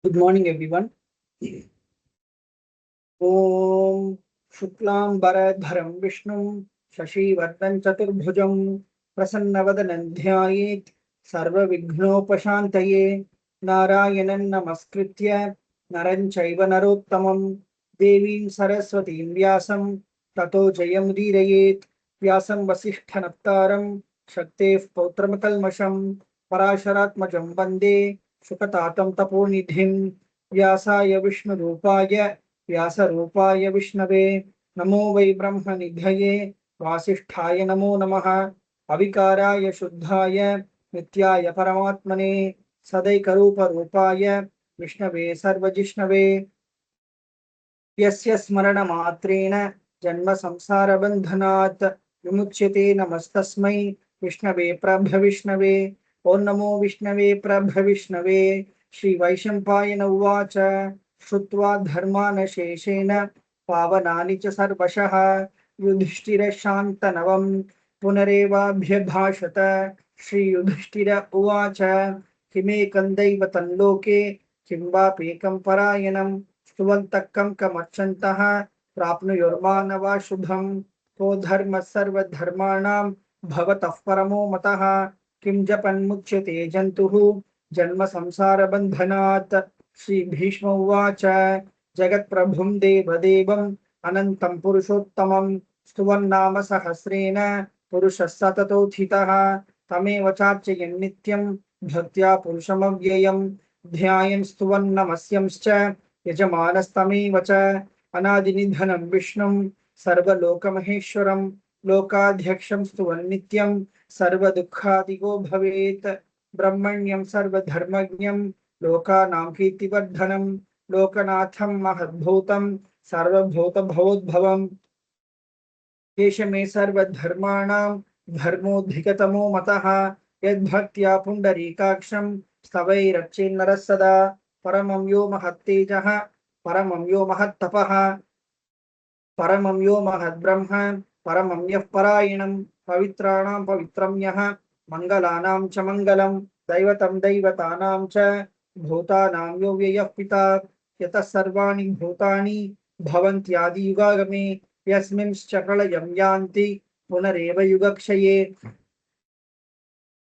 Good morning, everyone. Om Shuklam Bharadharam Vishnum Shashivardhan Chaturbhujam Prasannavadanam Dhyayet Sarva Vighnopashantaye Narayanan Namaskritya Naran Chaiva Narottamam Devim Saraswatim Vyasam Tato Jayamudírayet Vyasam Vasishthanaptaram Shaktev Pautramakalmasham Parasharatmajam Vande Shukatatam Taponidhim व्यासाय विष्णुरूपाय व्यासरूपाय विष्णवे नमो वै ब्रह्मनिधये वासिष्ठाय नमो नमः अविकाराय शुद्धाय नित्याय परमात्मने सदैकरूपरूपाय विष्णवे सर्वजिष्णवे यस्य स्मरणमात्रेण जन्म संसारबन्धनात् विमुच्यते नमस्तस्मै विष्णवे प्रभविष्णवे ओं नमो विष्णवे प्रभविष्णवे श्रीवैशम्पायन उवाच श्रुत्वा धर्मानशेषेण पावनानि च सर्वशः युधिष्ठिरशान्तनवं पुनरेवाभ्यभाषत श्रीयुधिष्ठिर उवाच किमेकं दैव तल्लोके किं वाप्येकं परायणं स्तुवन्तः कमर्चन्तः प्राप्नुयुर्मानवा शुभं को धर्मः सर्वधर्माणां भवतः परमो मतः किं जपन्मुच्यते जन्तुः जन्म संसारबन्धनात् श्री भीष्म उवाच जगत्प्रभुं देवदेवम् अनन्तं पुरुषोत्तमं स्तुवन्नाम सहस्रेण पुरुषः सततोत्थितः तमेव चार्चयन् नित्यं भक्त्या पुरुषमव्ययं ध्यायन् स्तुवन्नमस्यंश्च यजमानस्तमेव च अनादिनिधनं विष्णुं सर्वलोकमहेश्वरं लोकाध्यक्षं स्तुवन् नित्यं सर्वदुःखादिगो भवेत् ब्रह्मण्यं सर्वधर्मज्ञं लोकानां कीर्तिवर्धनं लोकनाथं महद्भूतं सर्वभूतभवोद्भवम् एष मे सर्वधर्माणां धर्मोऽधिकतमो मतः यद्भक्त्या पुण्डरीकाक्षं स्तवैरर्चेन्नरः सदा परमं यो महत्तेजः परमं यो महत्तपः परमं यो महद्ब्रह्म परमं यः परायणं पवित्राणां पवित्रं यः मङ्गलानां च मङ्गलं दैवतं दैवतानां च भूतानां यो व्ययः पिता यतः सर्वाणि भूतानि भवन्त्यादियुगागमे यस्मिंश्च प्रलयं यान्ति पुनरेव युगक्षये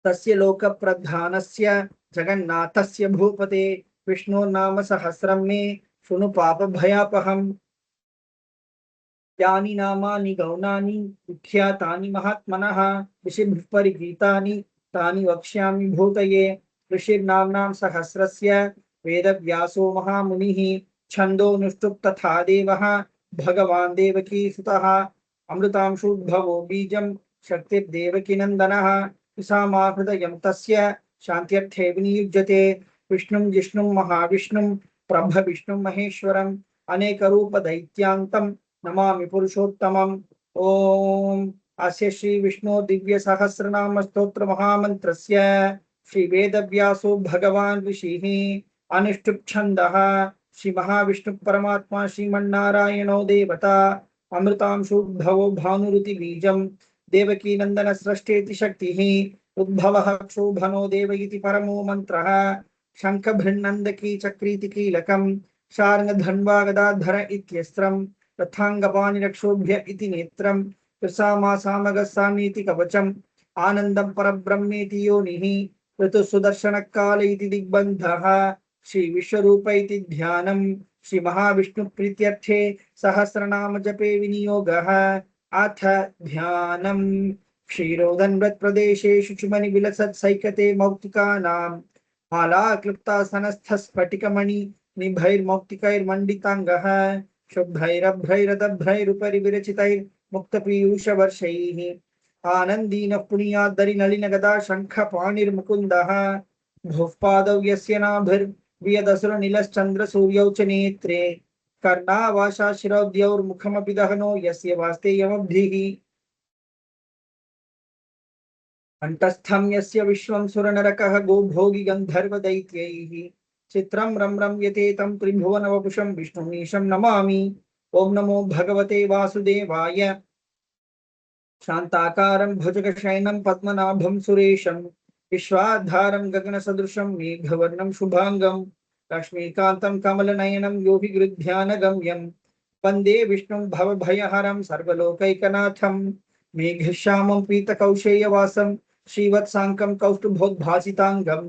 तस्य लोकप्रधानस्य जगन्नाथस्य भूपते विष्णोर्नाम सहस्रं मे शृणु पापभयापहम् यानि नामानि गौणानि विख्यातानि महात्मनः ऋषिभिः परिगीतानि तानि वक्ष्यामि भूतये ऋषिर्नाम्नां सहस्रस्य वेदव्यासो महामुनिः छन्दोनुष्टुप् तथा देवः भगवान् देवकीसुतः अमृतांशुद्भवो बीजं शक्तिर्देवकीनन्दनः विसामाहृदयं तस्य शान्त्यर्थे विनियुज्यते विष्णुं जिष्णुं महाविष्णुं प्रभविष्णुं महेश्वरम् अनेकरूपदैत्यान्तं नमामि पुरुषोत्तमम् ओम अस्य श्री विष्णु दिव्य सहस्रनाम स्तोत्र महामंत्रस्य श्री वेदव्यासो भगवान् ऋषिः अनुष्टुप् छन्दः श्री महाविष्णु परमात्मा श्रीमन्नारायणो देवता अमृतांशुद्भवो भानुरुति बीजं देवकी नंदन सृष्टेति शक्तिः उद्भवः क्षोभनो देव इति परमो मंत्रः शंख भृन्नन्दकी चक्रीति कीलकं शार्ङ्गधन्वा गदाधर इत्यस्त्रम् रथांगपाणिरक्षोभ्य इति नेत्रं कृसामासामगस्सामीति कवचम् आनन्दं परब्रह्मेति योनिः ऋतुसुदर्शनकाल इति दिग्बन्धः श्री विश्वरूप इति ध्यानं श्री महाविष्णु प्रीत्यर्थे सहस्रनाम जपे विनियोगः अथ ध्यानं क्षीरोदन्वत् प्रदेशे शुचिमणि विलसत् सैकते मौक्तिकानां मालाक्लुप्तासनस्थ स्फटिकमणि निभैर्मौक्तिकैर्मण्डिताङ्गः शुभ्रैरभ्रैरदभ्रैरुपरि विरचितैर्मुक्तपीयूषवर्षैः आनन्दीनः पुनीयाद्धरिनलिनगदा शङ्खपाणिर्मुकुन्दः भुः पादौ यस्य नाभिर्वियदसुरनिलश्चन्द्रसूर्यौ च नेत्रे कर्णावासा शिरोद्यौर्मुखमपि दहनो यस्य वास्तेयमब्धिः कंठस्थं यस्य विश्वं सुरनरकः गोभोगि गन्धर्वदैत्यैः चित्रं रम्यते तं त्रिभुवनवपुषं विष्णुमीशं नमामि ओं नमो भगवते वासुदेवाय शान्ताकारं भुजगशयनं पद्मनाभं सुरेशं विश्वाधारं गगनसदृशं मेघवर्णं शुभांगं लक्ष्मीकान्तं कमलनयनं योगी गृध्यानगम्यं वन्दे विष्णुं भवभयहरं सर्वलोकैकनाथं मेघश्यामं पीतकौशेयवासं श्रीवत्साङ्कं कौस्तुभोद्भासिताङ्गं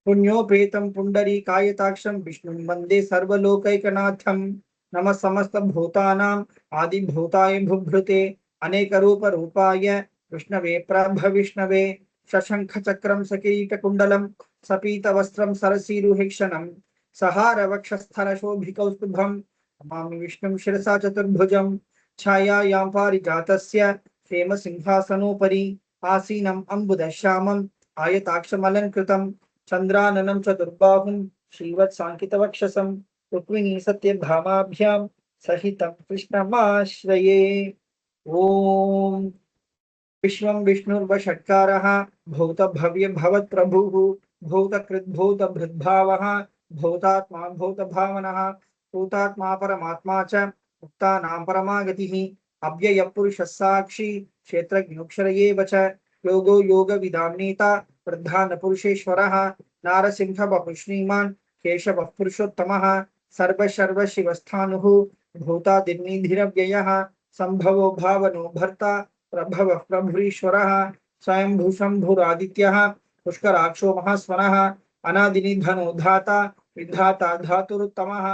पुण्योपेतं पुण्डरीकायताक्षं विष्णुं वन्दे सर्वलोकैकनाथं नमः समस्तभूतानाम् आदिभूताय भुभृते अनेकरूपरूपाय विष्णवे प्रभविष्णवे शशङ्खचक्रं सकिरीटकुण्डलं सपीतवस्त्रं सरसीरुहेक्षणं सहारवक्षस्थलशोभिकौस्तुभं नमामि विष्णुं शिरसा चतुर्भुजं छायायां पारिजातस्य क्षेमसिंहासनोपरि आसीनम् अम्बुदश्यामम् आयताक्षमलङ्कृतं चन्द्राननं चतुर्बाहुं श्रीवत्साङ्कितवक्षसं रुक्मिणी सत्यभामाभ्यां सहितं कृष्णमाश्रये। ओम विश्वं विष्णुर्वषट्कारः भूतभव्य भवत्प्रभुः भूतकृद्भूतभृद्भावः भूतात्मा भूतभावनः भूतात्मा परमात्मा च मुक्तानां परमा गतिः अव्ययपुरुषः साक्षी क्षेत्रज्ञोऽक्षर एव च योगो योगविदाम्नेता प्रधानपुरुषेश्वरः नारसिंहवपुः श्रीमान् केशवः पुरुषोत्तमः सर्वशर्वशिवस्थाणुः भूतादिर्निधिरव्ययः संभवो भावनो भर्ता प्रभव प्रभुरीश्वरः स्वयंभू शंभुरादित्यः पुष्कराक्षो महास्वनः अनादिनिधनो धाता विधाता धातुरुत्तमः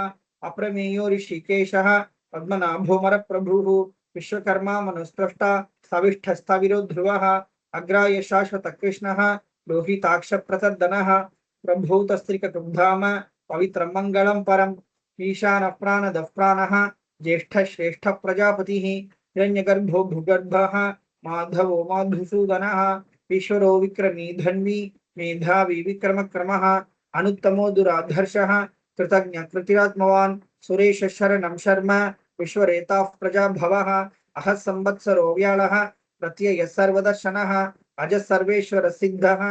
अप्रमेयो ऋषिकेशः पद्मनाभोमर प्रभुः विश्वकर्मा मनुस्पृष्टा स्थविष्ठस्थविरो ध्रुवः अग्राय शाश्वत कृष्णः लोहिताक्ष प्रतर्दनः प्रभूतस्त्रिकटुब्धाम पवित्रं मंगलं परम् ईशान प्राणदः प्राणः ज्येष्ठ श्रेष्ठ प्रजापतिः हिरण्यगर्भो भूगर्भः माधवो मधुसूदनः ईश्वरो विक्रमी धन्वी मेधावी विक्रमक्रमः अनुत्तमो दुराधर्षः कृतज्ञ कृतिरात्मवान् सुरेश शरणं शर्म विश्वरेताः प्रजाभवः अहः संवत्सरो व्याळः प्रत्यय सर्वदर्शनः अज सर्वेश्वर सिद्धः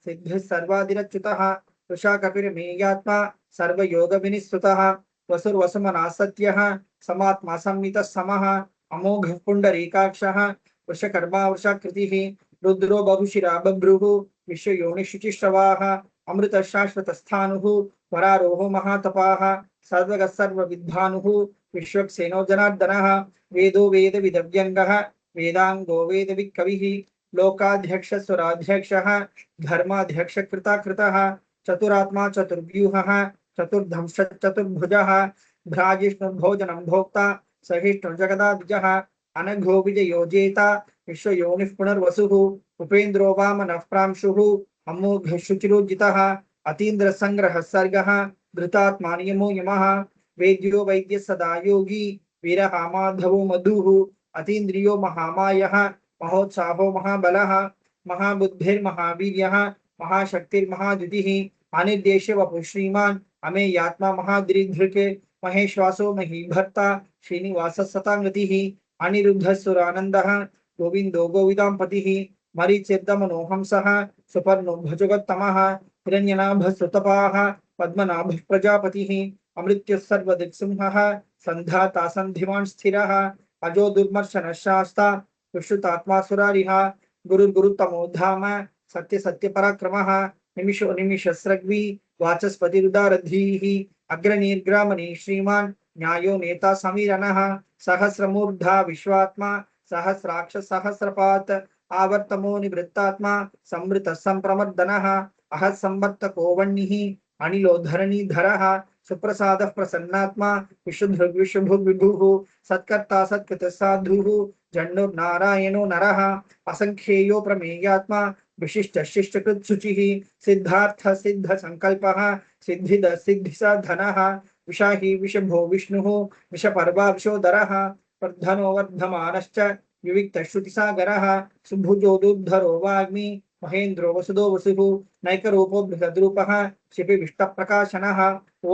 सिद्धिः सर्वादिरच्युतः वृषा कपिर्मेयात्मा सर्वयोग विनिस्तुतः वसुर्वसुमना सत्यः समात्मा संमितः समः अमोघ पुंडरीकाक्षः वृषकर्मा वृषाकृतिः रुद्रो बहुशिरा बभ्रुः विश्वयोनिशुचिश्रवाः अमृत शाश्वत स्थानुः वरारोहो महातपाः सर्वगः सर्वविद्वानुः विश्वक्सेनो जनार्दनः वेदो वेद विदव्यङ्गः वेदांगो वेद विकविः लोकाध्यक्ष सुराध्यक्षः धर्माध्यक्ष कृताकृतः चतुरात्मा चतुर्व्यूहः चतुर्धंश चतुर्भुजः भ्राजिष्णुर्भोजनं भोक्ता सहिष्णुर्जगदाद्यः अनघो विजयोजेता विश्वयोनिः पुनर्वसुः उपेन्द्रो वामनः प्रांशुः अमोघ शुचिरोजितः अतीन्द्र संग्रह सर्गः धृतात्मा नियमो यमः वेद्यो वैद्य सदा योगी वीरः माधवो मधुः अतीन्द्रियो महामायः महोत्साहो महाबलः महाबुद्धिर्महावीर्यः महाशक्तिर्महाद्युतिः अनिर्देश वपु श्रीमान् अमेयात्मा महादृधृक् महेश्वासो महीभर्ता श्रीनिवास सतांगतिः अनिरुद्ध सुरानन्दः गोविंदो गोविदांपतिः मरीचिर्दमनोहंसः सुपर्णो भुजगोत्तमः हिरण्यनाभः सुतपाः पद्मनाभः प्रजापतिः अमृत्युः सर्वदिक्सिंहः सन्धाता सन्धिमान् स्थिरः अजो दुर्मर्शनः शास्ता सुश्रुतात्मा सुरारिः गुरुर्गुरुतमो धाम सत्य सत्य पराक्रमः निमिषो निमिषस्रग्वी वाचस्पतिरुदारधीः अग्रनीर्ग्रामणी श्रीमान् न्यायो नेता समीरणः सहस्रमूर्धा विश्वात्मा सहस्राक्ष सहस्रपात् आवर्तमो निवृत्तात्मा संवृत संप्रमर्दनः अहः संवर्तको वह्निः अनिलो धरणीधरः सुप्रसादः प्रसन्नात्मा विशुद्धृग् विशुभुग् विभुः सत्कर्ता सत्कृतः साधुः जन्नुर्नारायणो नरः असंख्येयो प्रमेयात्मा विशिष्ट शिष्टकृत शुचिः सिद्धार्थ सिद्ध संकल्पः सिद्धिद सिद्धिसाधनः विशाही विषभो विष्णुः विषपर्वा विशोदरः वर्धनो वर्धमानश्च विविक्त श्रुतिसागरः सुभुजो दुर्धरो वाग्मी महेन्द्रो वसुदो वसुः नैकरूपो बृहद्रूपः क्षिपि विष्टप्रकाशनः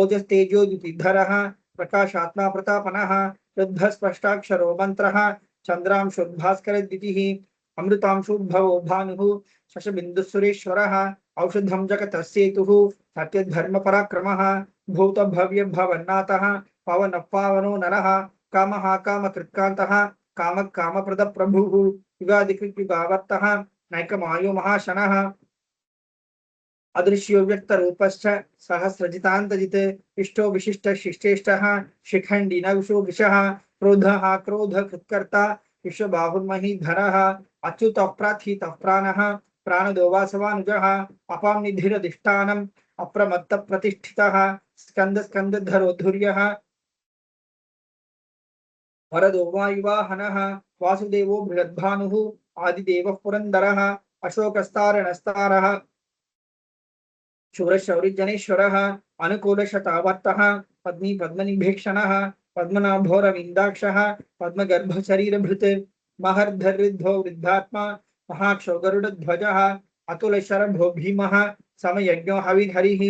ओजस्तेजो द्युतिधरः प्रकाशात्मा प्रतापनः शुद्धस्पष्टाक्षरो मन्त्रः चन्द्रांशुर्भास्करद्युतिः अमृतांशुद्भवो भानुः शशबिन्दुसुरेश्वरः औषधं जगतस्येतुः सत्यधर्मपराक्रमः भूतभव्यभवन्नाथः पवनः पावनो नरः कामः कामकृत्कान्तः कामः कामप्रदप्रभुः युगादिकृत्युगावर्तः नैकमायो महाशनः अदृश्यो व्यक्तरूपश्च सहस्रजितान्तजित् इष्टो विशिष्टशिष्टेष्टः शिखण्डी नविशो वृषः क्रोधः क्रोधकृत्कर्ता विश्वबाहुर्महीधरः अच्युतः प्राथितः प्राणः प्राणदो वासवानुजः अपां निधिरधिष्ठानम् अप्रमत्तप्रतिष्ठितः स्कन्दस्कन्दधरो धुर्यः वरदो वायुवाहनः वासुदेवो बृहद्भानुः आदिदेवः पुरन्दरः अशोकस्तारणस्तारः शूरशौरिजनेश्वरः अनुकूलशतावर्तः पद्मी पद्मनिभीक्षणः पद्मनाभोरविन्दाक्षः पद्मगर्भशरीरभृत् महर्धरिद्धो वृद्धात्मा महाक्षो गरुडध्वजः अतुलशरभो भीमः समयज्ञो हविर्हरिः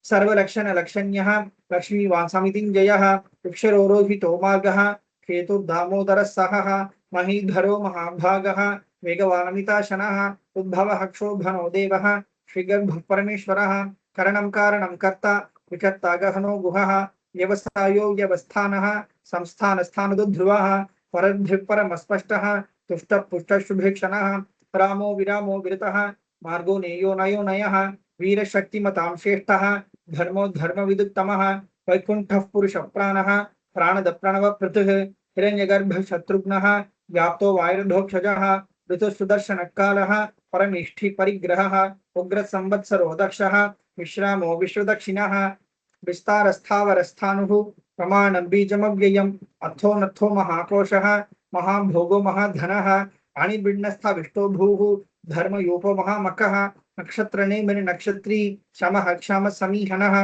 सर्वलक्षणलक्षण्यः लक्ष्मीवासमितिञ्जयः वृक्षरोरोहितो मार्गः केतुर्दामोदरः सहः महीधरो महाभागः वेगवानमिताशनः उद्भवः क्षोभनो देवः श्रीगर्भः परमेश्वरः करणं कारणं कर्ता विकर्ता गहनो गुहः व्यवसायो व्यवस्थानः संस्थानस्थानदुध्रुवः परद्भिः परमस्पष्टः तुष्टः पुष्टः शुभेक्षणः रामो विरामो विरतः मार्गो नेयो नयो नयः वीरशक्तिमतां श्रेष्ठः धर्मो धर्मविदुत्तमः वैकुण्ठः पुरुषप्राणः प्राणदप्रणवपृथुः हिरण्यगर्भः शत्रुघ्नः व्याप्तो वायुर्धोक्षजः ऋतुसुदर्शनकालः परमेष्ठी परिग्रहः उग्रसंवत्सरो दक्षः विश्रामो विश्वदक्षिणः विस्तारस्थावरस्थाणुः प्रमाणं बीजमव्ययम् अथो नथो महाकोशः महाभोगो महाधनः अणिबिण्डस्थविष्टो भूः धर्मयूपो महामकः नक्षत्रनेमिर्नक्षत्री शमः क्षमः समीहनः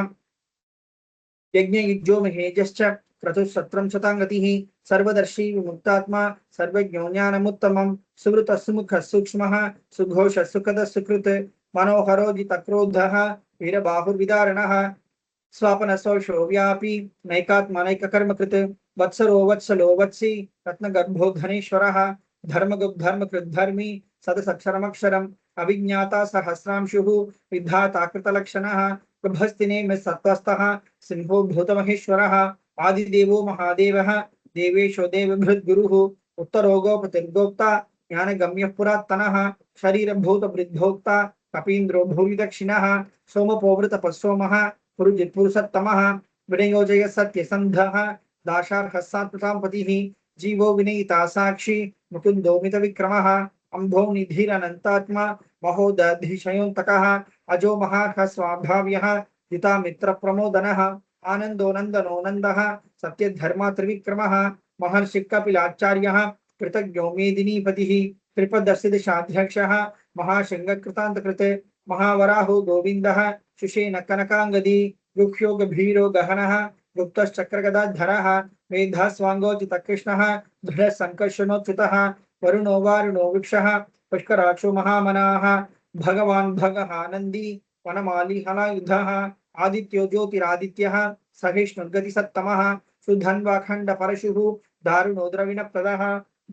यज्ञयुज्यो महेजश्च क्रतुः शतांगतिः सर्वदर्शी विमुक्तात्मा सर्वज्ञो ज्ञानमुत्तमं सुवृतः सुमुखः सूक्ष्मः सुघोषः सुखदः सुकृत् मनोहरो जितक्रोधः वीरबाहुर्विदारणः स्वापनसौषो व्यापी नैकात्मनैककर्मकृत् वत्सरो वत्सलो वत्सी रत्नगर्भो धनेश्वरः धर्मकृद्धर्मी सदसक्षरमक्षरम् अभिज्ञाता सहस्रांशुः विधाता कृतलक्षणः प्रभस्तिनेमि सत्त्वस्तः सिंहो भूतमहेश्वरः आदिदेवो महादेवः देवेशो देवभृद्गुरुः उत्तरोगोपतिर्गोप्ता ज्ञानगम्यः पुरात्तनः शरीरभूतवृद्धोक्ता कपीन्द्रो भूरिदक्षिणः सोमपोवृतपस्सोमः पुरुजित्पुरुषोत्तमः विनयोजय सत्यसन्धः दाशार्हः सात्वताम्पतिः जीवो विनीता साक्षी मुकुन्दो मितविक्रमः अम्भो निधिरनन्तात्मा महोदधिशयोऽन्तकः अजो महार्ह स्वाभाव्यः जिता मित्रप्रमोदनः आनन्दो नन्दनो नन्दः सत्यधर्मा त्रिविक्रमः महर्षिः कपिलाचार्यः कृतज्ञो मेदिनीपतिः त्रिपदर्शिदशाध्यक्षः महाशृङ्गकृतान्तकृत् महावराहो गोविन्दः शुशेन कनकाङ्गदी गुह्यो गभीरो गहनः गुप्तश्चक्रगदाधरः मेधास्वाङ्गोचितकृष्णः दृढसङ्कर्षणोच्युतः वरुणो वारुणो वृक्षः पुष्कराक्षो महामनाः भगवान् भगहानन्दी वनमाली हलायुधः आदित्यो ज्योतिरादित्यः सहिष्णुर्गतिसत्तमः सुधन्वाखण्डपरशुः दारुणो द्रविणप्रदः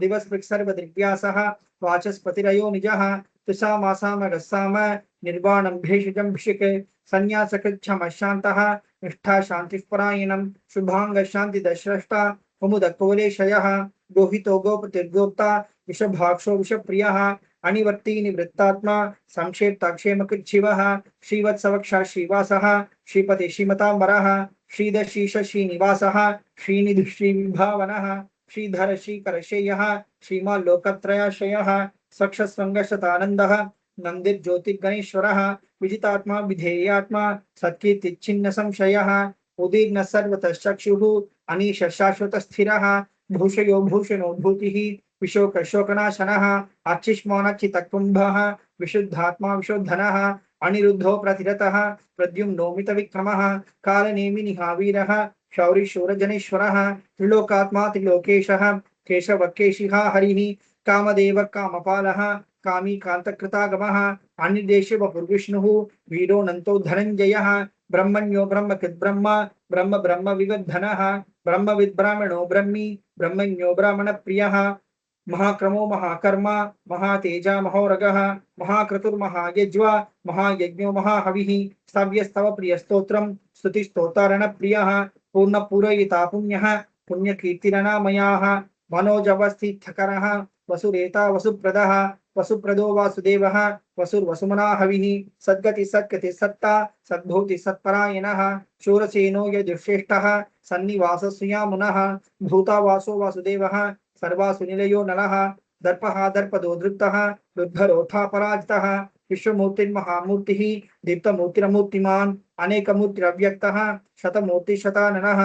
दिवस्पृक्सर्वदिव्यासः वाचस्पतिरयो निजः तुषामासामगस्साम निर्वाणं भेषजं भिषिक् संन्यासकृच्छमः शान्तः निष्ठा शान्तिःपरायणं शुभाङ्गशान्तिदश्रष्टा कुमुदकोलेशयः गोहितो गोपतिर्गोप्ता विषभाक्षो विषप्रियः अनिवर्ती निवृत्तात्मा संक्षेप्ताक्षेमकृच्छिवः श्रीवत्सवक्षः श्रीवासः श्रीपति श्रीमताम्बरः श्रीदशीष श्रीनिवासः श्रीनिधि श्रीविभावनः श्रीधर श्रीकरशेयः श्रीमाल्लोकत्रयाश्रयः सक्षस्वङ्गशतानन्दः नन्दिर्ज्योतिर्गणेश्वरः विजितात्मा विधेयात्मा सत्कीर्तिच्छिन्न संशयः उदीर्न सर्वतश्चक्षुः अनीश शाश्वत स्थिरः भूषयो भूषणो भूतिः विशोकशोकनाशनः अर्चिष्मोनच्चितकुम्भः विशुद्धात्मा विशोधनः अनिरुद्धो प्रतिरतः प्रद्युम्नो मितविक्रमः कालनेमिनिहावीरः शौरिशूरजनेश्वरः त्रिलोकात्मा त्रिलोकेशः केशवकेशिहा हरिः कामदेव कामपालः कामी कान्तकृतागमः अन्यदेशे वपुर्विष्णुः वीरोऽनन्तो धनञ्जयः ब्रह्मण्यो ब्रह्मकृद्ब्रह्म ब्रह्म ब्रह्म विवर्धनः ब्रह्मविद्ब्राह्मणो ब्रह्मी ब्रह्मण्यो ब्राह्मणप्रियः महाक्रमो महाकर्मा महातेजा महोरगः महाक्रतुर्महायज्वा महायज्ञो महाहविः स्तव्यस्तव प्रियस्तोत्रं स्तुतिस्तोतारणप्रियः पूर्णपूरयिता पुण्यः पुण्यकीर्तिरनामयाः मनोजवस्थितकरः वसुरेता वसुप्रदः वसुप्रदो वासुदेवः वसुर्वसुमना हविः सद्गति सत्कृति सत्ता सद्भूति सत्परायणः शूरसेनो यजुश्रेष्ठः सन्निवासस्यामुनः भूतावासो वासुदेवः सर्वासु निलयो नलः दर्पः दर्पदो दृप्तः दुर्धरोऽथापराजितः विश्वमूर्तिर्महामूर्तिः दीप्तमूर्तिरमूर्तिमान् अनेकमूर्तिरव्यक्तः शतमूर्तिशताननः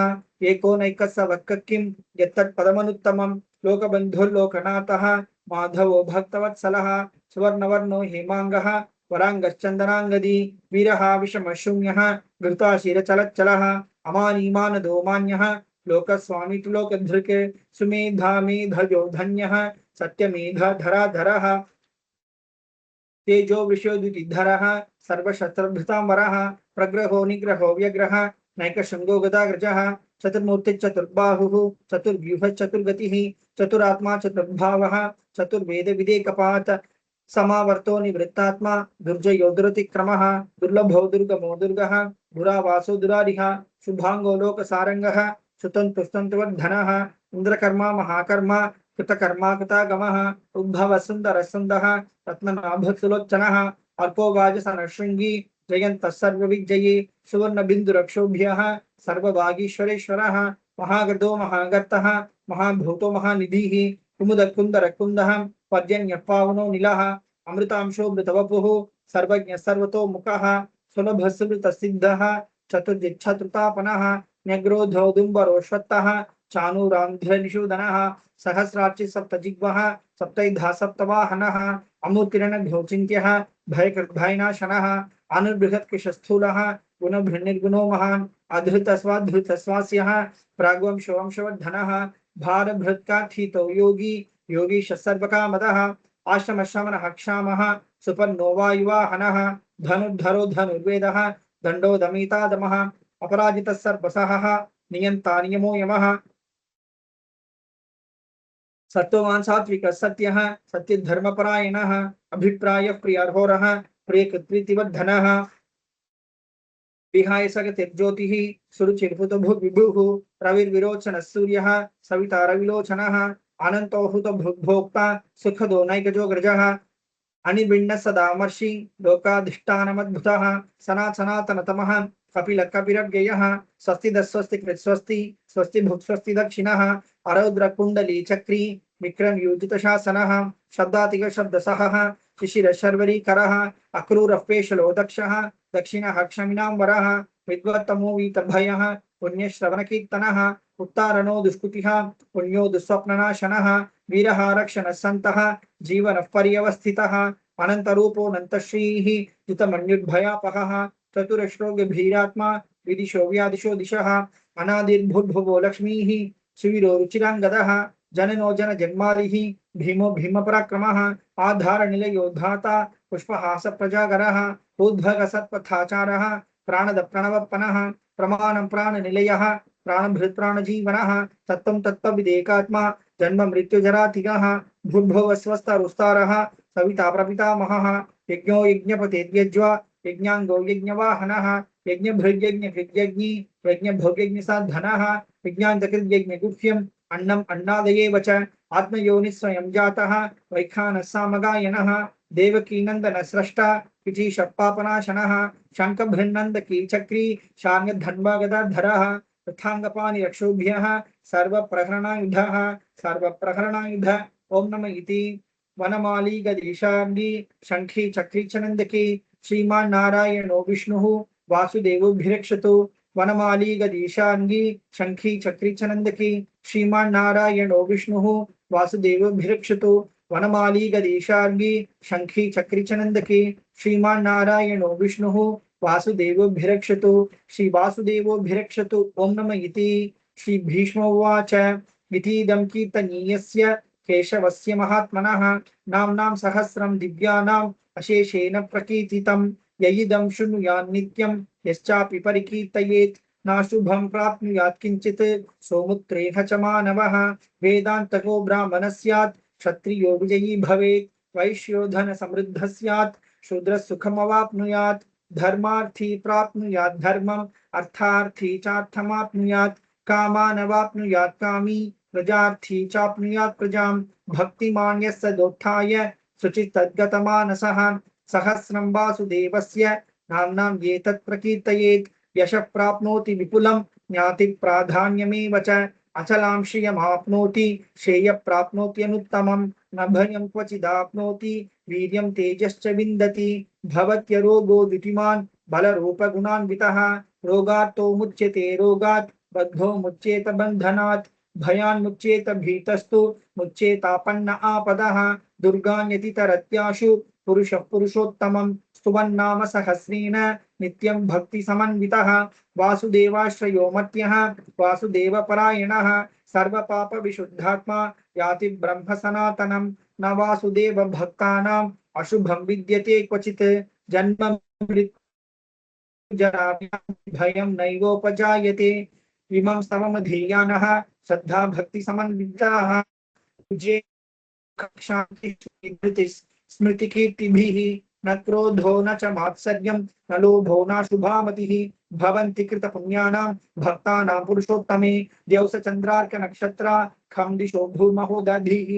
एकोनैकस्य किं यत्तत्पदमनुत्तमं लोकबन्धुर्लोकनाथः माधवो भक्तवत्सलः सुवर्णवर्णो हेमाङ्गः वराङ्गश्चन्दनाङ्गदी वीरः विषमशून्यः घृताशिरचलच्चलः अमानीमानदो मान्यः लोकस्वामी तु लोकधृक् सुमेधामेधयो धन्यः सत्यमेधधराधरः तेजो विश्वद्युतिधरः सर्वशस्त्रभृतांबरः प्रग्रहो निग्रहो व्यग्रः नैकशृङ्गो गदाग्रजः चतुर्मूर्तिश्चतुर्बाहुः चतुर्व्यूहश्चतुर्गतिः चतुरात्मा चतुर्भावः चतुर्वेदविदेकपात् समावर्तो निवृत्तात्मा दुर्जयो दुरतिक्रमः दुर्लभो दुर्गमो दुर्गः दुरावासो दुरारिः शुभांगो लोकसारङ्गः सुतन्तुस्तन्तुवर्धनः इन्द्रकर्मा महाकर्मा कृतकर्मा कृतागमः उद्भवः सुन्दरः सुन्दः रत्ननाभसुलोचनः अर्को वाजसनशृङ्गी जयन्तः सर्वविजयी सुवर्णबिन्दुरक्षोभ्यः सर्वभागीश्वरेश्वरः महागर्दो महागर्तः महाभूतो महानिधिः कुमुदकुन्दरकुन्दः पर्जन्यः पावनो नीलः अमृतांशो मृतवपुः सर्वज्ञः सर्वतोमुखः सुलभः सुमृतसिद्धः चतुर्जिच्छतृतापनः न्यग्रोधौदुम्बरोऽश्वत्थः चाणूरान्ध्रनिषूदनः सहस्रार्चि सप्तजिह्वः सप्तैधा सप्तवाहनः अमूर्तिरणभ्योचिन्त्यः भयकृद्भयनाशनः अनुबृहत्कृशस्थूलः गुणभृन्निर्गुणो महान् अधृतस्वाधृतस्वास्यः प्राग्वंशवंशवर्धनः भारभृत्काठितो योगी योगीश सर्वकामदः आश्रमश्रमणः क्षामः सुपन्नो वायुवाहनः धनुर्धरो धनुर्वेदः दण्डो दमितादमः अपराजितः सर्वसहः नियन्ता नियमो यमः सत्त्ववान् सात्विकः सत्यः सत्यधर्मपरायणः अभिप्रायः प्रियार्होरः प्रियकृत्प्रीतिवर्धनः विहाय सगतिर्ज्योतिः सुरुचिर्भुतो भुग्विभुः रविर्विरोचनः सूर्यः सविता रविलोचनः अनन्तो हुतो भुग्भोक्ता सुखदो नैकजोग्रजः अनिर्विण्णः सदामर्षि लोकाधिष्ठानमद्भुतः सनातनतमः कपिलकपिरव्ययः स्वस्ति कृत्स्वस्ति स्वस्ति भुक् स्वस्ति दक्षिणः अरौद्रकुण्डली चक्री विक्रमयूजितशासनः शब्दातिकशब्दसहः शिशिरशर्वरीकरः अक्रूरः दक्षः दक्षिणः क्षमिनाम्बरः विद्वत्तमो वीतभयः पुण्यश्रवणकीर्तनः उत्तारणो दुष्कृतिः पुण्यो दुःस्वप्ननाशनः वीरः रक्षणः सन्तः जीवनः पर्यवस्थितः अनन्तरूपोऽनन्तश्रीः युतमन्युर्भयापहः चतुरश्रो गभीरात्मा विदिशो व्यादिशो दिशः अनादिर्भुर्भुवो लक्ष्मीः सुवीरो रुचिराङ्गदः जननो जनजन्मारिः भीमो भीमपराक्रमः आधारनिलयो धाता पुष्पहास प्रजागरः उद्भगसत्पथाचारः प्राणद प्रणवपनः प्रमाणं प्राणनिलयः प्राणभृत् प्राणजीवनः तत्त्वं तत्त्वविदेकात्मा जन्म मृत्युजरातिगः भूर्भुवस्वस्तरुस्तारः सविता प्रपितामहः यज्ञो यज्ञपतेद्यज्वा यज्ञाङ्गो यज्ञवाहनः यज्ञभृग्यज्ञकृत्यज्ञी यज्ञभोग्यज्ञसाधनः विज्ञान्तकृद्यज्ञगुह्यम् अन्नम् अन्नादयेव च आत्मयोनिः स्वयं जातः वैखानः सामगायनः देवकीनन्दनः स्रष्टा पिचीशपापनाशनः शङ्खभृन्नन्दकी चक्री शार्ङ्गधन्वागदाधरः रथाङ्गपाणिरक्षोभ्यः सर्वप्रहरणायुधः सर्वप्रहरणायुध ॐ नमः इति वनमाली गदीशार्गी शङ्खी चक्री च नन्दकी श्रीमान् नारायणो विष्णुः वासुदेवोऽभिरक्षतु वनमाली गदीशार्गी शङ्खी चक्री च नन्दकी श्रीमान् नारायणो विष्णुः वासुदेवोऽभिरक्षतु वनमाली गदीशार्गी शङ्खी चक्री च नन्दकी श्रीमान् नारायणो विष्णुः वासुदेवोऽभिरक्षतु श्री वासुदेवोऽभिरक्षतु ॐ नमः इति श्री भीष्मोवाच इतीदं कीर्तनीयस्य केशवस्य महात्मनः नाम्नां सहस्रं दिव्यानाम् अशेषेण प्रकीर्तितं ययिदं शृणुयात् नित्यं यश्चापि परिकीर्तयेत् नाशुभं प्राप्नुयात् किञ्चित् सौमुत्रेण च मानवः वेदान्तको ब्राह्मणः स्यात् क्षत्रियो विजयी भवेत् वैश्यो धनसमृद्धः स्यात् शूद्रः सुखमवाप्नुयात् धर्मार्थी प्राप्नुयात् धर्मम् अर्थार्थी चार्थमाप्नुयात् कामानवाप्नुयात् कामी प्रजार्थी चाप्नुयात् प्रजां भक्तिमान् यस्य दोत्थाय शुचिस्तद्गतमानसः सहस्रं वासुदेवस्य नाम्नां एतत् प्रकीर्तयेत् यशः प्राप्नोति विपुलं ज्ञाति प्राधान्यमेव च अचलां श्रियमाप्नोति श्रेयः प्राप्नोत्यनुत्तमं न भयं क्वचिदाप्नोति वीर्यं तेजश्च विन्दति भवत्यरोगो द्युतिमान् बलरूपगुणान्वितः रोगात्तो मुच्यते रोगात् बद्धो मुच्येत बन्धनात् भयान्मुच्येत भीतस्तु मुच्येतापन्न आपदः दुर्गान्यतितरत्याशु पुरुषः पुरुषोत्तमं स्तुवन्नाम सहस्रेण नित्यं भक्ति समन्वितः वासुदेवाश्रयो मत्यः वासुदेवपरायणः सर्वपाप विशुद्धात्मा याति ब्रह्म सनातनं न वासुदेव भक्तानाम् अशुभं विद्यते क्वचित् जन्म मृत्यु जरा भयं नैवोपजायते इमं स्तवमधीयानः श्रद्धा भक्ति समन्विताः पूज्ये शांति स्मृति कीर्तिभिः न क्रोधो न च मात्सर्यं न लोभो न शुभामतिः भवन्ति कृत पुण्यानां भक्तानां पुरुषोत्तमे द्यौस चन्द्रार्क नक्षत्रा खं दिशो भूमहोदधिः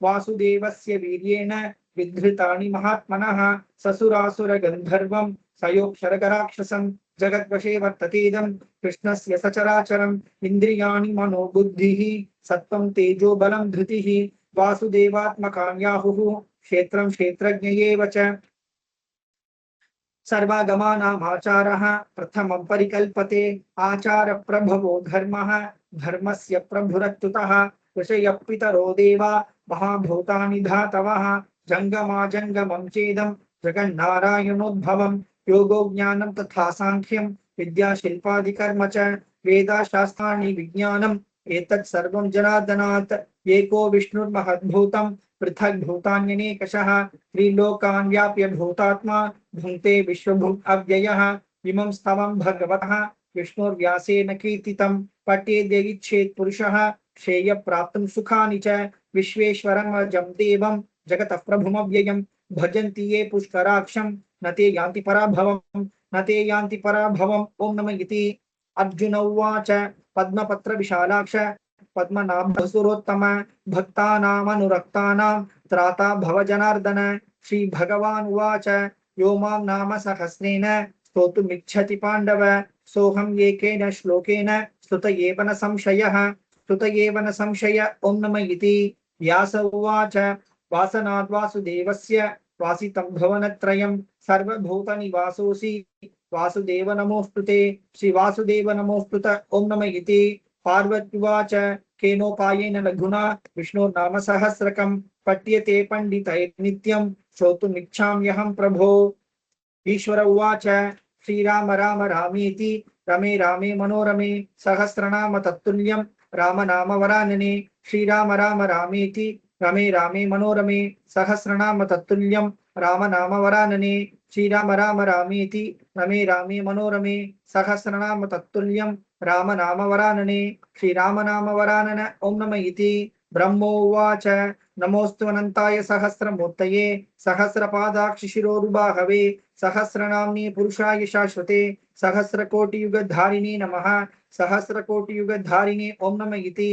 वासुदेवस्य वीर्येण विधृतानि महात्मनः ससुरासुर गन्धर्वं सयोक्षरगराक्षसं जगद्वशे वर्ततेदं कृष्णस्य सचराचरम् इन्द्रियाणि मनो बुद्धिः सत्त्वं तेजो बलं धृतिः वासुदेवात्मकान्याहुः क्षेत्रं क्षेत्रज्ञ एव च सर्वागमानामाचारः प्रथमं परिकल्पते आचार प्रभवो धर्मः धर्मस्य प्रभुरच्युतः ऋषयः पितरो देवा महाभूतानि धातवः जङ्गमाजङ्गमं चेदं जगन्नारायणोद्भवं योगो ज्ञानं तथा सांख्यं विद्या शिल्पादिकर्म च वेदाशास्त्राणि विज्ञानम् एतत् सर्वं जनार्दनात् एको विष्णुर्महद्भूतं पृथक् भूतान्यनेकशः त्रिलोकान् व्याप्य भूतात्मा भुङ्क्ते विश्वभुक् अव्ययः इमं स्तवं भगवतः विष्णुर्व्यासेन कीर्तितं पठ्येद्यैच्छेत् पुरुषः श्रेय प्राप्तुं सुखानि च विश्वेश्वरं अजं देवं जगतः प्रभुमव्ययं भजन्ति ये पुष्कराक्षं न ते यान्ति पराभवं न ते यान्ति पराभवम् ॐ नमः इति अर्जुन उवाच पद्मपत्र विशालाक्ष पद्मनाभसुरोत्तम भक्तानामनुरक्तानां त्राता भव जनार्दन श्रीभगवान् उवाच यो मां नाम सहस्रेण स्तोतुमिच्छति पाण्डव सोऽहम् एकेन श्लोकेन स्तुत एव न संशयः स्तुत एव न संशय ॐ नमः इति व्यास उवाच वासनाद् वासुदेवस्य वासितं भुवनत्रयं सर्वभूतनिवासोऽसि वासुदेव नमोऽस्तुते श्रीवासुदेव नमोऽस्तुत ॐ नमः इति पार्वत्युवाच केनोपायेन लघुना विष्णोर्नाम सहस्रकं पठ्यते पंडितैर्नित्यं श्रोतुमिच्छाम्यहं प्रभो। ईश्वर उवाच श्रीराम राम रामेति रमे रामे मनोरमे सहस्रनाम तत्तुल्यं राम नाम वरानने श्रीराम राम रामेति रमे रामे मनोरमे सहस्रनाम तत्तुल्यं राम नाम वरानने श्रीराम राम रामेति रमे रामे मनोरमे सहस्रनाम तत्तुल्यं राम नाम वरानने श्रीराम नाम वरानन ओम नमः इति ब्रह्मोवाच नमोस्तु अनंताय सहस्रमूर्तये सहस्रपादाक्षिशिरोरुबाहवे सहस्रनाम्ने पुरुषाय शाश्वते सहस्रकोटियुगधारिणे नमः सहस्रकोटियुगधारिणे ओम नमः इति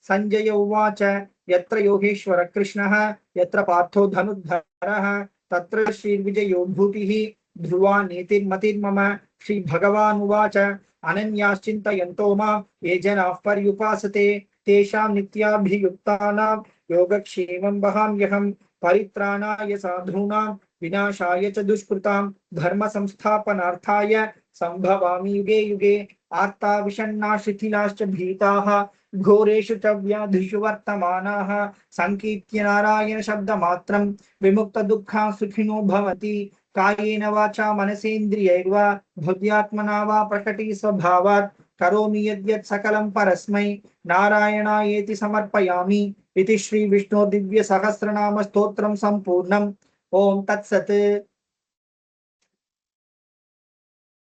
संजय उवाच यत्र योगेश्वर कृष्णः यत्र पार्थो धनुर्धरः तत्र श्रीर्विजयो भूतिः ध्रुवा नीतिर्मतिर्मम श्री भगवान् उवाच अनन्याश्चिन्तयन्तो मां ये जनाः पर्युपासते तेषां नित्याभियुक्तानां योगक्षेमं वहाम्यहं परित्राणाय साधूनां विनाशाय च दुष्कृतां धर्म संस्थापनार्थाय संभवामि युगे युगे आर्ता विषण्णा शिथिलाश्च भीताः घोरेषु च व्याधिषु वर्तमानाः संकीर्त्य नारायण शब्दमात्रं विमुक्तदुःखा सुखिनो भवति कायेन वाचा मनसेन्द्रियैर्वा बुद्ध्यात्मना वा प्रकटी स्वभावात् करोमि यद्यत् सकलं परस्मै नारायणायेति समर्पयामि इति श्री विष्णु दिव्य सहस्रनाम स्तोत्रं संपूर्णम् ओम तत्सत्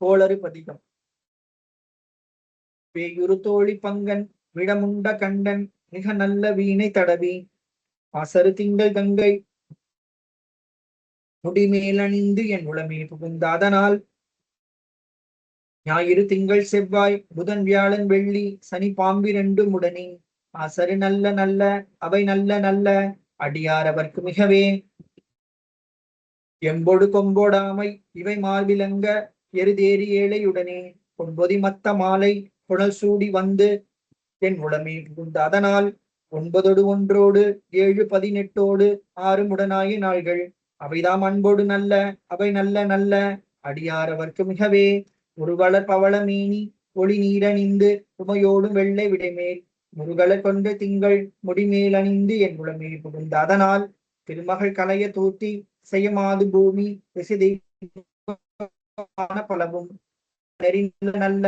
कोळरिपदिकम् वेयुरुतोळि पंगन विडमुंड कंडन मिக நல்ல வீணை தடவி அசரு திங்கள் கங்கை முடிமேலணிந்து என் உளமே புகுந்தாதனால் ஞாயிறு திங்கள் செவ்வாய் புதன் வியாழன் வெள்ளி சனி பாம்பிரண்டு முடனே அசரு நல்ல நல்ல அவை நல்ல நல்ல அடியாரவர்க்கு மிகவே எம்பொடு கொம்போடாமை இவை மார்பிலங்க எருதேறி ஏழையுடனே பொன்பொதி மத்த மாலை புனல் சூடி வந்து என் உளமே புகுந்த அதனால் 9 ஒன்றோடு 7 18 6 நாள்கள் அவைதாம் அன்போடு நல்ல அவை நல்ல நல்ல அடியாரவர்க்கு மிகவே ஒருவளர் பவள மீனி ஒளி நீரணிந்து உமையோடும் வெள்ளை விடைமேல் முருகலர் கொண்ட திங்கள் முடிமேல் அணிந்து என் உளமே புகுந்த அதனால் திருமகள் கலைய தூத்தி செய்யமாது பூமி விசிதை பலவும் நல்ல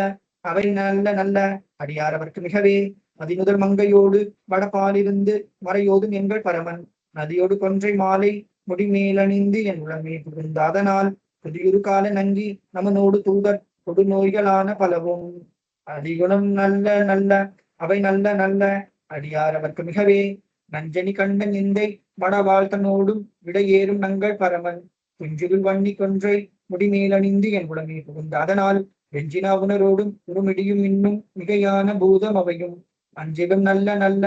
அவை நல்ல நல்ல அடியாரவர்க்கு மிகவே அதிமுதல் மங்கையோடு வடபாலிருந்து மறையோதும் எங்கள் பரமன் நதியோடு கொன்றை மாலை முடிமேலணிந்து என் உளமே புகுந்த அதனால் புதியொரு கால நங்கி நமனோடு தூதர் கொடு நோய்களான பலவும் அதிகுணம் நல்ல நல்ல அவை நல்ல நல்ல அடியாரவர்க்கு மிகவே நஞ்சனி கண்ட நிந்தை மடவாழ்த்தனோடும் விடையேறும் நங்கள் பரமன் குஞ்சிருள் வன்னி கொன்றை முடிமேலணிந்து என் உளமே புகுந்த அதனால் வெஞ்சினா உணரோடும் உருமிடியும் இன்னும் மிகையான பூதம் அவையும் அஞ்சிலும் நல்ல நல்ல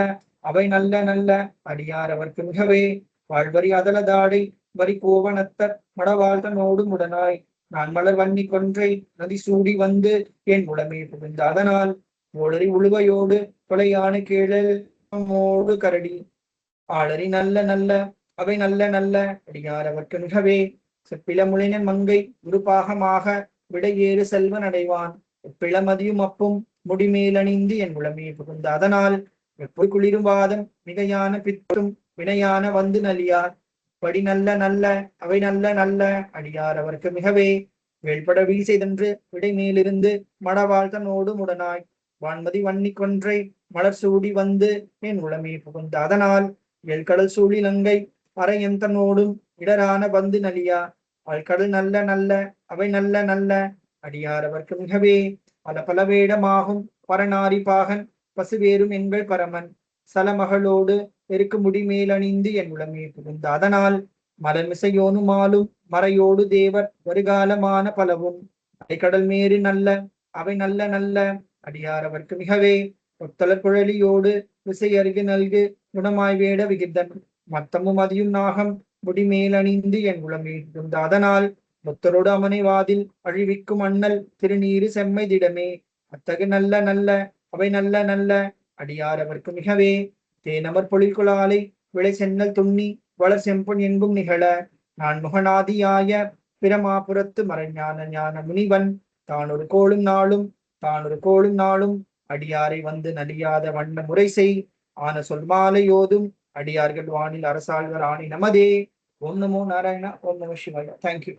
அவை நல்ல நல்ல அடியாரவர்க்கு மிகவே வாழ்வரி அதலதாடை வரி கோவணத்தர் மடவாழ்த்தனோடும் உடனாய் நான் மலர் வன்னி கொன்றை நதி சூடி வந்து என் உளமே புகுந்த அதனால் ஓளறி உழுவையோடு கொலையான கீழோடு கரடி ஆளறி நல்ல நல்ல அவை நல்ல நல்ல அடியாரவர்க்கு மிகவே செப்பில முளைஞன் மங்கை உருபாகமாக விடையேறு செல்வன் அடைவான் பிளமதியும் அப்பும் முடிமேலணிந்து என் உளமே புகுந்த அதனால் எப்பொரு குளிரும் வாதம் மிகையான பித்தும் வினையான வந்து நலியார் படி நல்ல நல்ல அவை நல்ல நல்ல அடியார் அவருக்கு மிகவே வேள்பட வீசென்று விடைமேலிருந்து மடவாழ்த்தனோடு உடனாய் வான்மதி வன்னி கொன்றை மலர் சூடி வந்து என் உளமே புகுந்த அதனால் எல்கடல் சூழிலங்கை அரையந்தனோடும் இடரான வந்து நலியா அல்கடல் நல்ல நல்ல அவை நல்ல நல்ல அடியாரவர்க்கு மிகவே பல பல வேடமாகும் பரநாரி பாகன் பசுவேறும் எங்கள் பரமன் சலமகளோடு பெருக்கு முடிமேலணிந்து என் உளமே புகுந்த அதனால் மலர்மிசையோனுமாலும் மறையோடு தேவர் வருகாலமான பலவும் அலைக்கடல் மேறு நல்ல அவை நல்ல நல்ல அடியாரவர்க்கு மிகவே ஒத்தலர் குழலியோடு விசை அருகு நல்கு குணமாய் வேட விகிர்தன் மத்தமும் அதியும் நாகம் முடிமேலணிந்து என் உளமே புகுந்த அதனால் புத்தரோடு அமனை வாதில் அழிவிக்கும் அண்ணல் திருநீரு செம்மை திடமே அத்தகு நல்ல நல்ல அவை நல்ல நல்ல அடியாரவர்க்கு மிகவே தேனமர் பொழில்குழாலை விளை சென்னல் துண்ணி வளர் செம்பொன் எங்கும் நிகழ நான் முகநாதியாய பிரமாபுரத்து மறைஞான ஞான முனிவன் தான் ஒரு கோளும் நாளும் அடியாரை வந்து நலியாத வண்ண முறை செய் ஆன சொல்மாலையோதும் அடியார்கள் வானில் அரசாழ்வர் ஆணி நமதே. ஓம் நமோ நாராயணா. ஓம் நம சிவாய. தேங்க்யூ.